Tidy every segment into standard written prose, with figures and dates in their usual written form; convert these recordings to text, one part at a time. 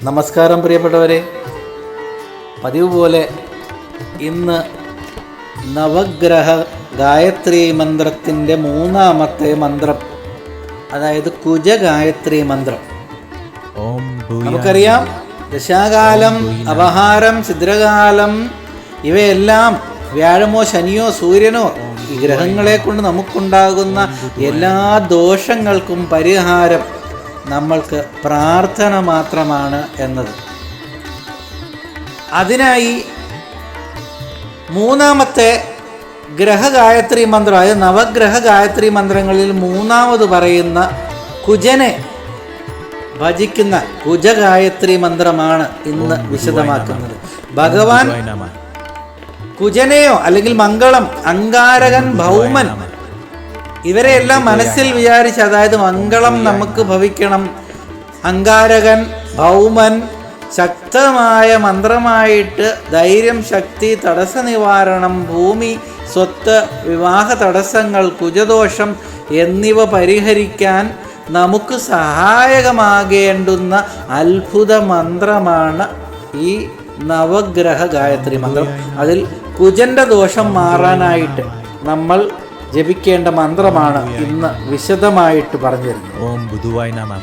നമസ്കാരം പ്രിയപ്പെട്ടവരെ. പതിവ് പോലെ ഇന്ന് നവഗ്രഹ ഗായത്രി മന്ത്രത്തിൻ്റെ മൂന്നാമത്തെ മന്ത്രം, അതായത് കുജ ഗായത്രി മന്ത്രം. നമുക്കറിയാം, ദശാകാലം, അപഹാരം, ഛിദ്രകാലം ഇവയെല്ലാം വ്യാഴമോ ശനിയോ സൂര്യനോ ഈ ഗ്രഹങ്ങളെ കൊണ്ട് നമുക്കുണ്ടാകുന്ന എല്ലാ ദോഷങ്ങൾക്കും പരിഹാരം നമ്മൾക്ക് പ്രാർത്ഥന മാത്രമാണ് എന്നത്. അതിനായി മൂന്നാമത്തെ ഗ്രഹഗായത്രി മന്ത്രം, അതായത് നവഗ്രഹ ഗായത്രി മന്ത്രങ്ങളിൽ മൂന്നാമത് പറയുന്ന കുജനെ ഭജിക്കുന്ന കുജഗായത്രി മന്ത്രമാണ് ഇന്ന് വിശദമാക്കുന്നത്. ഭഗവാൻ കുജനെയോ അല്ലെങ്കിൽ മംഗളം, അങ്കാരകൻ, ഭൗമൻ ഇവരെയെല്ലാം മനസ്സിൽ വിചാരിച്ച്, അതായത് മംഗളം നമുക്ക് ഭവിക്കണം, അങ്കാരകൻ, ഭൗമൻ ശക്തമായ മന്ത്രമായിട്ട് ധൈര്യം, ശക്തി, തടസ്സ നിവാരണം, ഭൂമി, സ്വത്ത്, വിവാഹ തടസ്സങ്ങൾ, കുജദോഷം എന്നിവ പരിഹരിക്കാൻ നമുക്ക് സഹായകമാകേണ്ടുന്ന അത്ഭുത മന്ത്രമാണ് ഈ നവഗ്രഹ ഗായത്രി മന്ത്രം. അതിൽ കുജന്റെ ദോഷം മാറാനായിട്ട് നമ്മൾ ജപിക്കേണ്ട മന്ത്രമാണ് ഇന്ന് വിശദമായിട്ട് പറഞ്ഞു തരുന്നത്. ഓം ബുധുവായ നമഃ.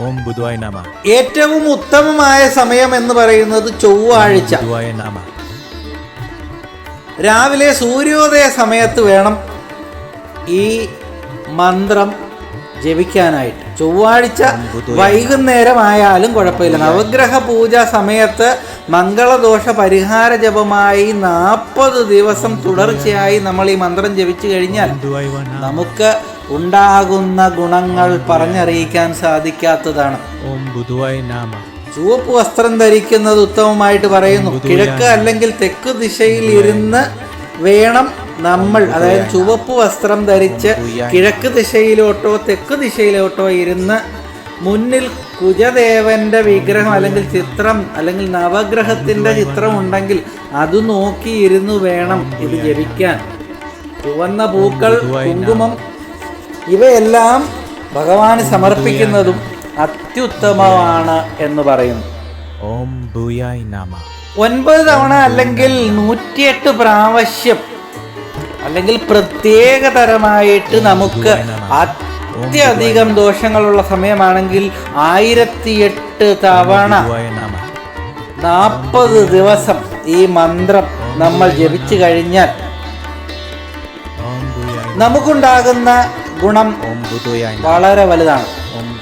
ഓം ബുധുവായ നമഃ. ഏറ്റവും ഉത്തമമായ സമയം എന്ന് പറയുന്നത് ചൊവ്വാഴ്ച രാവിലെ സൂര്യോദയ സമയത്ത് വേണം ഈ മന്ത്രം ജപിക്കാനായിട്ട്. ചൊവ്വാഴ്ച വൈകുന്നേരമായാലും കുഴപ്പമില്ല. നവഗ്രഹ പൂജ സമയത്ത് മംഗളദോഷ പരിഹാര ജപമായി 40 ദിവസം തുടർച്ചയായി നമ്മൾ ഈ മന്ത്രം ജപിച്ചു കഴിഞ്ഞാൽ നമുക്ക് ഉണ്ടാകുന്ന ഗുണങ്ങൾ പറഞ്ഞറിയിക്കാൻ സാധിക്കാത്തതാണ്. ചുവപ്പ് വസ്ത്രം ധരിക്കുന്നത് ഉത്തമമായിട്ട് പറയുന്നു. കിഴക്ക് അല്ലെങ്കിൽ തെക്ക് ദിശയിൽ ഇരുന്ന് വേണം നമ്മൾ, അതായത് ചുവപ്പ് വസ്ത്രം ധരിച്ച് കിഴക്ക് ദിശയിലോട്ടോ തെക്ക് ദിശയിലോട്ടോ ഇരുന്ന് മുന്നിൽ കുജദേവന്റെ വിഗ്രഹം അല്ലെങ്കിൽ ചിത്രം അല്ലെങ്കിൽ നവഗ്രഹത്തിന്റെ ചിത്രം ഉണ്ടെങ്കിൽ അത് നോക്കിയിരുന്നു വേണം ഇത് ജപിക്കാൻ. ചുവന്ന പൂക്കൾ, കുങ്കുമം ഇവയെല്ലാം ഭഗവാന് സമർപ്പിക്കുന്നതും അത്യുത്തമമാണ് എന്ന് പറയുന്നു. ഓം ഭൂയായ നമഃ. 9 തവണ അല്ലെങ്കിൽ 108 പ്രാവശ്യം അല്ലെങ്കിൽ പ്രത്യേകതരമായിട്ട് നമുക്ക് അത്യധികം ദോഷങ്ങളുള്ള സമയമാണെങ്കിൽ 1008 തവണ 40 ദിവസം ഈ മന്ത്രം നമ്മൾ ജപിച്ചു കഴിഞ്ഞാൽ നമുക്കുണ്ടാകുന്ന ഗുണം വളരെ വലുതാണ്.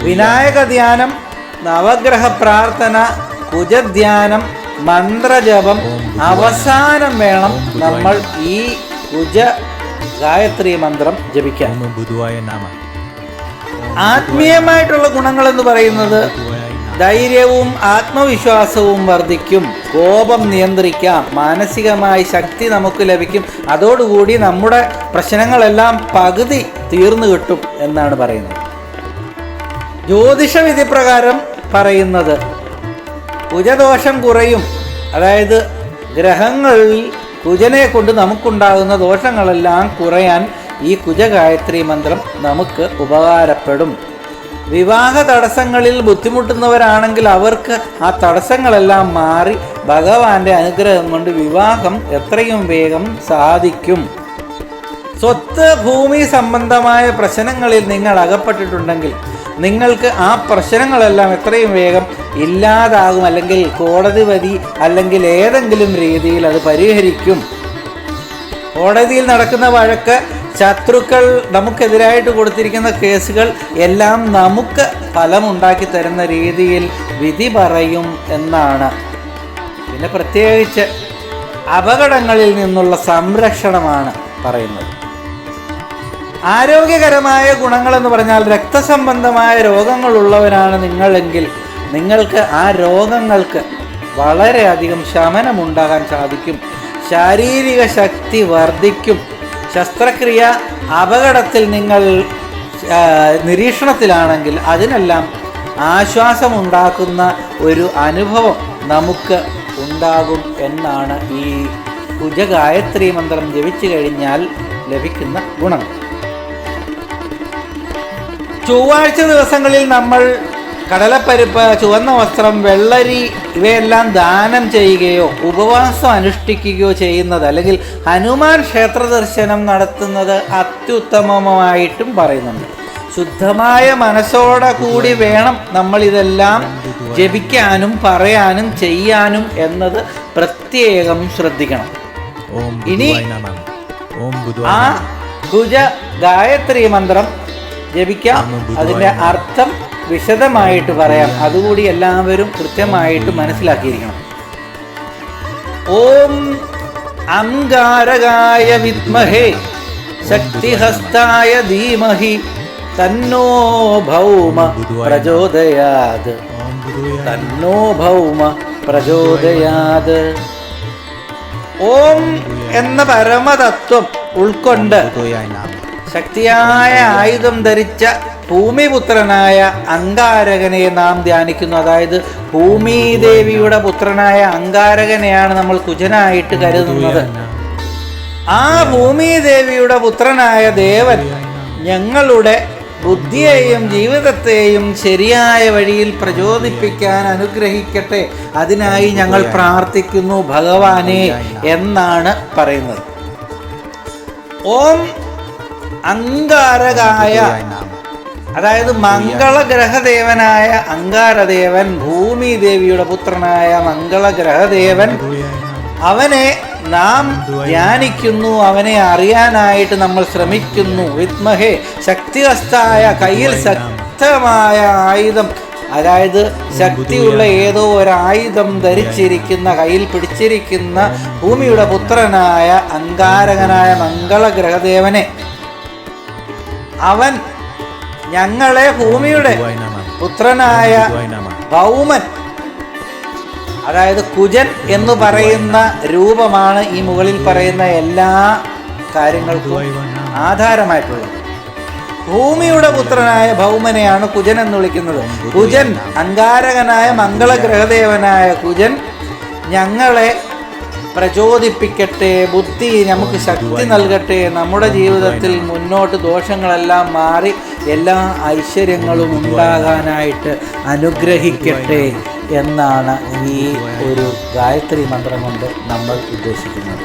വിനായക ധ്യാനം, നവഗ്രഹ പ്രാർത്ഥന, കുജധ്യാനം, മന്ത്രജപം അവസാനം വേണം നമ്മൾ ഈ കുജ ഗായത്രി മന്ത്രം ജപിക്കാൻ. ആത്മീയമായിട്ടുള്ള ഗുണങ്ങൾ എന്ന് പറയുന്നത് ധൈര്യവും ആത്മവിശ്വാസവും വർദ്ധിക്കും, കോപം നിയന്ത്രിക്കാം, മാനസികമായി ശക്തി നമുക്ക് ലഭിക്കും, അതോടുകൂടി നമ്മുടെ പ്രശ്നങ്ങളെല്ലാം പകുതി തീർന്നു കിട്ടും എന്നാണ് പറയുന്നത്. ജ്യോതിഷവിധി പ്രകാരം പറയുന്നത് കുജദോഷം കുറയും, അതായത് ഗ്രഹങ്ങളിൽ കുജനെ കൊണ്ട് നമുക്കുണ്ടാകുന്ന ദോഷങ്ങളെല്ലാം കുറയാൻ ഈ കുജഗായത്രി മന്ത്രം നമുക്ക് ഉപകാരപ്പെടും. വിവാഹ തടസ്സങ്ങളിൽ ബുദ്ധിമുട്ടുന്നവരാണെങ്കിൽ അവർക്ക് ആ തടസ്സങ്ങളെല്ലാം മാറി ഭഗവാന്റെ അനുഗ്രഹം കൊണ്ട് വിവാഹം എത്രയും വേഗം സാധിക്കും. സ്വത്ത്, ഭൂമി സംബന്ധമായ പ്രശ്നങ്ങളിൽ നിങ്ങൾ അകപ്പെട്ടിട്ടുണ്ടെങ്കിൽ നിങ്ങൾക്ക് ആ പ്രശ്നങ്ങളെല്ലാം എത്രയും വേഗം ഇല്ലാതാകും, അല്ലെങ്കിൽ കോടതി വഴി അല്ലെങ്കിൽ ഏതെങ്കിലും രീതിയിൽ അത് പരിഹരിക്കും. കോടതിയിൽ നടക്കുന്ന വഴക്ക്, ശത്രുക്കൾ നമുക്കെതിരായിട്ട് കൊടുത്തിരിക്കുന്ന കേസുകൾ എല്ലാം നമുക്ക് ഫലമുണ്ടാക്കി തരുന്ന രീതിയിൽ വിധി പറയും എന്നാണ്. പിന്നെ പ്രത്യേകിച്ച് അപകടങ്ങളിൽ നിന്നുള്ള സംരക്ഷണമാണ് പറയുന്നത്. ആരോഗ്യകരമായ ഗുണങ്ങളെന്ന് പറഞ്ഞാൽ രക്തസംബന്ധമായ രോഗങ്ങളുള്ളവരാണ് നിങ്ങളെങ്കിൽ നിങ്ങൾക്ക് ആ രോഗങ്ങൾക്ക് വളരെയധികം ശമനമുണ്ടാകാൻ സാധിക്കും. ശാരീരിക ശക്തി വർദ്ധിക്കും. ശസ്ത്രക്രിയ, അപകടത്തിൽ നിങ്ങൾ നിരീക്ഷണത്തിലാണെങ്കിൽ അതിനെല്ലാം ആശ്വാസമുണ്ടാക്കുന്ന ഒരു അനുഭവം നമുക്ക് ഉണ്ടാകും എന്നാണ് ഈ കുജഗായത്രി മന്ത്രം ജപിച്ചു കഴിഞ്ഞാൽ ലഭിക്കുന്ന ഗുണം. ചൊവ്വാഴ്ച ദിവസങ്ങളിൽ നമ്മൾ കടലപ്പരിപ്പ്, ചുവന്ന വസ്ത്രം, വെള്ളരി ഇവയെല്ലാം ദാനം ചെയ്യുകയോ ഉപവാസം അനുഷ്ഠിക്കുകയോ ചെയ്യുന്നത്, അല്ലെങ്കിൽ ഹനുമാൻ ക്ഷേത്ര ദർശനം നടത്തുന്നത് അത്യുത്തമമായിട്ടും പറയുന്നുണ്ട്. ശുദ്ധമായ മനസ്സോടെ കൂടി വേണം നമ്മളിതെല്ലാം ജപിക്കാനും പറയാനും ചെയ്യാനും എന്നത് പ്രത്യേകം ശ്രദ്ധിക്കണം. ഇനി ആ കുജ ഗായത്രി മന്ത്രം ജപിക്കാം. അതിൻ്റെ അർത്ഥം വിശദമായിട്ട് പറയാം. അതുകൂടി എല്ലാവരും കൃത്യമായിട്ട് മനസ്സിലാക്കിയിരിക്കണം. ഓം അംഗാരകായ വിദ്മഹേ ശക്തിഹസ്തായ ധീമഹി തന്നോ ഭൗമ പ്രചോദയാത്. തന്നോ ഭൗമ പ്രചോദയാത്. ഓം എന്ന പരമതത്വം ഉൾക്കൊണ്ട് ശക്തിയായ ആയുധം ധരിച്ച ഭൂമിപുത്രനായ അങ്കാരകനെ നാം ധ്യാനിക്കുന്നു. അതായത് ഭൂമിദേവിയുടെ പുത്രനായ അങ്കാരകനെയാണ് നമ്മൾ കുജനായിട്ട് കരുതുന്നത്. ആ ഭൂമിദേവിയുടെ പുത്രനായ ദേവൻ ഞങ്ങളുടെ ബുദ്ധിയെയും ജീവിതത്തെയും ശരിയായ വഴിയിൽ പ്രചോദിപ്പിക്കാൻ അനുഗ്രഹിക്കട്ടെ. അതിനായി ഞങ്ങൾ പ്രാർത്ഥിക്കുന്നു ഭഗവാനെ എന്നാണ് പറയുന്നത്. ഓം അങ്കാരകായ, അതായത് മംഗളഗ്രഹദേവനായ അങ്കാരദേവൻ, ഭൂമിദേവിയുടെ പുത്രനായ മംഗളഗ്രഹദേവൻ, അവനെ നാം ധ്യാനിക്കുന്നു, അവനെ അറിയാനായിട്ട് നമ്മൾ ശ്രമിക്കുന്നു. വിദ്മഹേ ശക്തിഹസ്തായ, കയ്യിൽ ശക്തമായ ആയുധം, അതായത് ശക്തിയുള്ള ഏതോ ഒരായുധം ധരിച്ചിരിക്കുന്ന, കയ്യിൽ പിടിച്ചിരിക്കുന്ന ഭൂമിയുടെ പുത്രനായ അങ്കാരകനായ മംഗളഗ്രഹദേവനെ, അവൻ ഞങ്ങളെ ഭൂമിയുടെ പുത്രനായ ഭൗമൻ, അതായത് കുജൻ എന്ന് പറയുന്ന രൂപമാണ് ഈ മുകളിൽ പറയുന്ന എല്ലാ കാര്യങ്ങൾക്കും ആധാരമായിട്ടുള്ളത്. ഭൂമിയുടെ പുത്രനായ ഭൗമനെയാണ് കുജൻ എന്ന് വിളിക്കുന്നത്. കുജൻ, അങ്കാരകനായ മംഗളഗ്രഹദേവനായ കുജൻ ഞങ്ങളെ പ്രചോദിപ്പിക്കട്ടെ, ബുദ്ധി നമുക്ക് ശക്തി നൽകട്ടെ, നമ്മുടെ ജീവിതത്തിൽ മുന്നോട്ട് ദോഷങ്ങളെല്ലാം മാറി എല്ലാ ഐശ്വര്യങ്ങളും ഉണ്ടാകാനായിട്ട് അനുഗ്രഹിക്കട്ടെ എന്നാണ് ഈ ഒരു ഗായത്രി മന്ത്രം കൊണ്ട് നമ്മൾ ഉദ്ദേശിക്കുന്നത്.